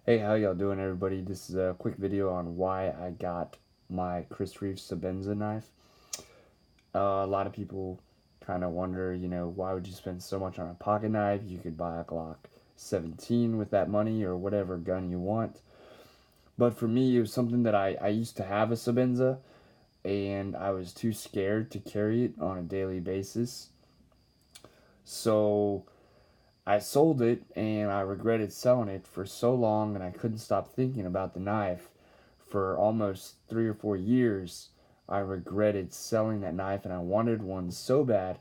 Hey, how y'all doing, everybody? This is a quick video on why I got my Chris Reeves Sebenza knife. A lot of people kind of wonder, why would you spend so much on a pocket knife? You could buy a Glock 17 with that money or whatever gun you want. But for me, it was something that I used to have a Sebenza, and I was too scared to carry it on a daily basis. So I sold it and I regretted selling it for so long, and I couldn't stop thinking about the knife. For almost 3 or 4 years, I regretted selling that knife and I wanted one so bad.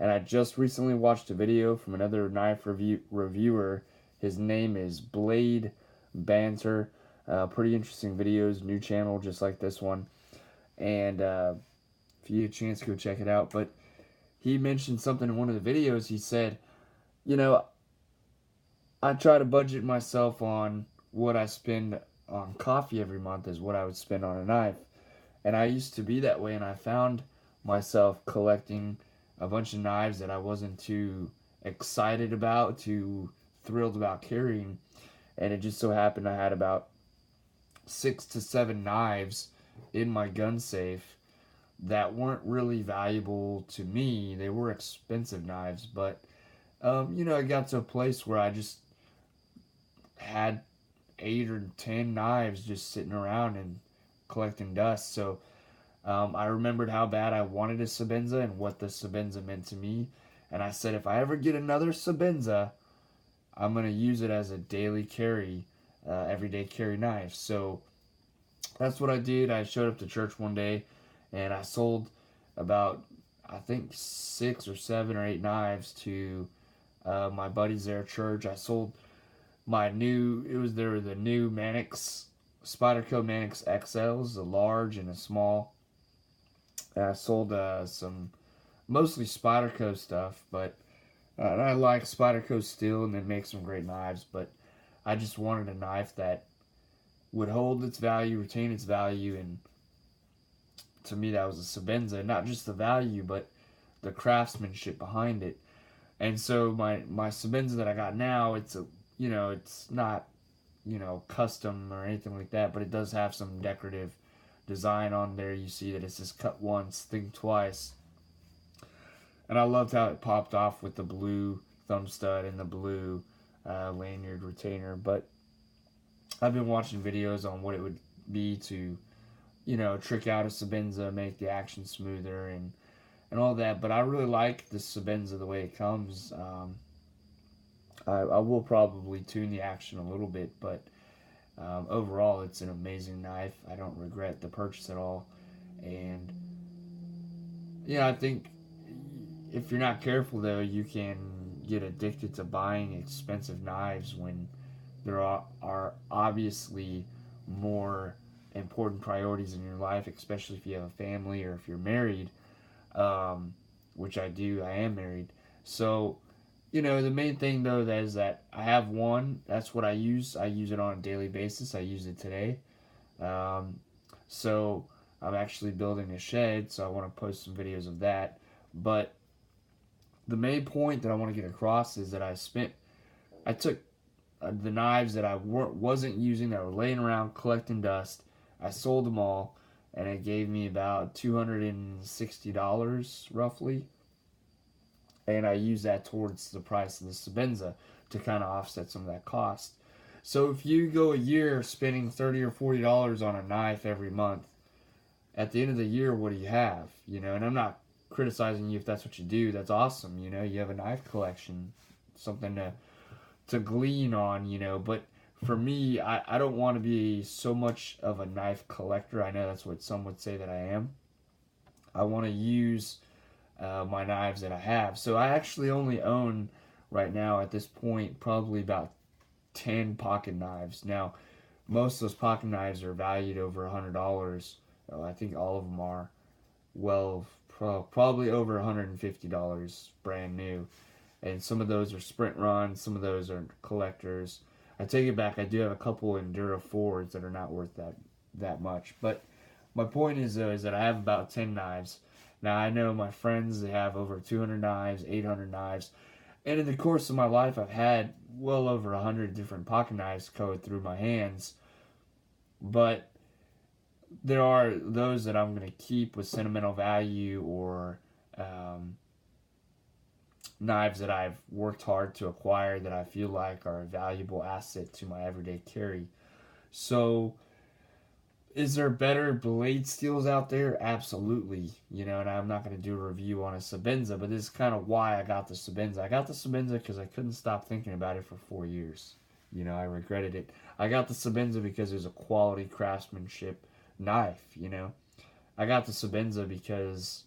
And I just recently watched a video from another knife reviewer. His name is Blade Banter. Pretty interesting videos, new channel just like this one. And if you get a chance, go check it out. But he mentioned something in one of the videos. He said, you know, I try to budget myself on what I spend on coffee every month is what I would spend on a knife. And I used to be that way, and I found myself collecting a bunch of knives that I wasn't too excited about, too thrilled about carrying. And it just so happened I had about 6 to 7 knives in my gun safe that weren't really valuable to me. They were expensive knives, but I got to a place where I just had 8 or 10 knives just sitting around and collecting dust. So I remembered how bad I wanted a Sebenza and what the Sebenza meant to me. And I said, if I ever get another Sebenza, I'm going to use it as a daily carry, everyday carry knife. So that's what I did. I showed up to church one day and I sold about, I think, 6 or 7 or 8 knives to my buddies there at church. I sold there were the new Mannix, Spyderco Mannix XLs, a large and a small. And I sold some mostly Spyderco stuff, but and I like Spyderco still, and they make some great knives. But I just wanted a knife that would hold its value, retain its value, and to me that was a Sebenza. Not just the value, but the craftsmanship behind it. And so my Sebenza that I got now, it's not custom or anything like that, but it does have some decorative design on there. You see that it says cut once, think twice. And I loved how it popped off with the blue thumb stud and the blue lanyard retainer. But I've been watching videos on what it would be to, trick out a Sebenza, make the action smoother and all that. But I really like the Sebenza the way it comes. I will probably tune the action a little bit, but overall, it's an amazing knife. I don't regret the purchase at all. And yeah, I think if you're not careful, though, you can get addicted to buying expensive knives when there are obviously more important priorities in your life, especially if you have a family or if you're married, which I do. I am married. So, the main thing, though, that is that I have one. That's what I use. I use it on a daily basis. I use it today. Um, so I'm actually building a shed, so I want to post some videos of that. But the main point that I want to get across is that I took the knives that I wasn't using that were laying around collecting dust. I sold them all, and it gave me about $260 roughly. And I used that towards the price of the Sebenza to kind of offset some of that cost. So if you go a year spending $30 or $40 on a knife every month, at the end of the year, what do you have? And I'm not criticizing you if that's what you do. That's awesome. You have a knife collection, something to glean on. But for me, I don't want to be so much of a knife collector. I know that's what some would say that I am. I want to use my knives that I have. So I actually only own right now at this point probably about 10 pocket knives. Now, most of those pocket knives are valued over $100. I think all of them are. Well, probably over $150 brand new. And some of those are sprint runs, some of those are collectors. I take it back. I do have a couple Enduro Fords that are not worth that much. But my point is though is that I have about 10 knives. Now I know my friends, they have over 200 knives, 800 knives. And in the course of my life, I've had well over 100 different pocket knives go through my hands. But there are those that I'm going to keep with sentimental value, or um, knives that I've worked hard to acquire that I feel like are a valuable asset to my everyday carry. So, is there better blade steels out there? Absolutely. And I'm not going to do a review on a Sebenza, but this is kind of why I got the Sebenza. I got the Sebenza because I couldn't stop thinking about it for 4 years. I regretted it. I got the Sebenza because it was a quality craftsmanship knife. I got the Sebenza because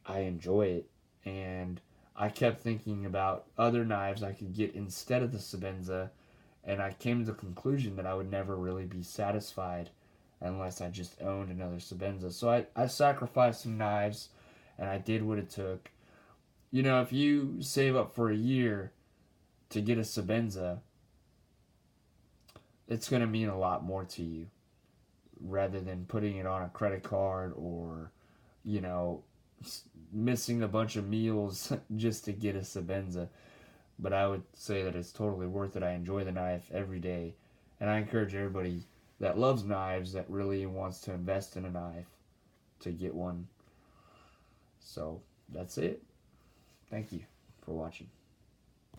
I enjoy it, and I kept thinking about other knives I could get instead of the Sebenza, and I came to the conclusion that I would never really be satisfied unless I just owned another Sebenza. So I sacrificed some knives, and I did what it took. If you save up for a year to get a Sebenza, it's going to mean a lot more to you rather than putting it on a credit card, or, you know, missing a bunch of meals just to get a Sebenza. But I would say that it's totally worth it. I enjoy the knife every day. And I encourage everybody that loves knives, that really wants to invest in a knife, to get one. So that's it. Thank you for watching.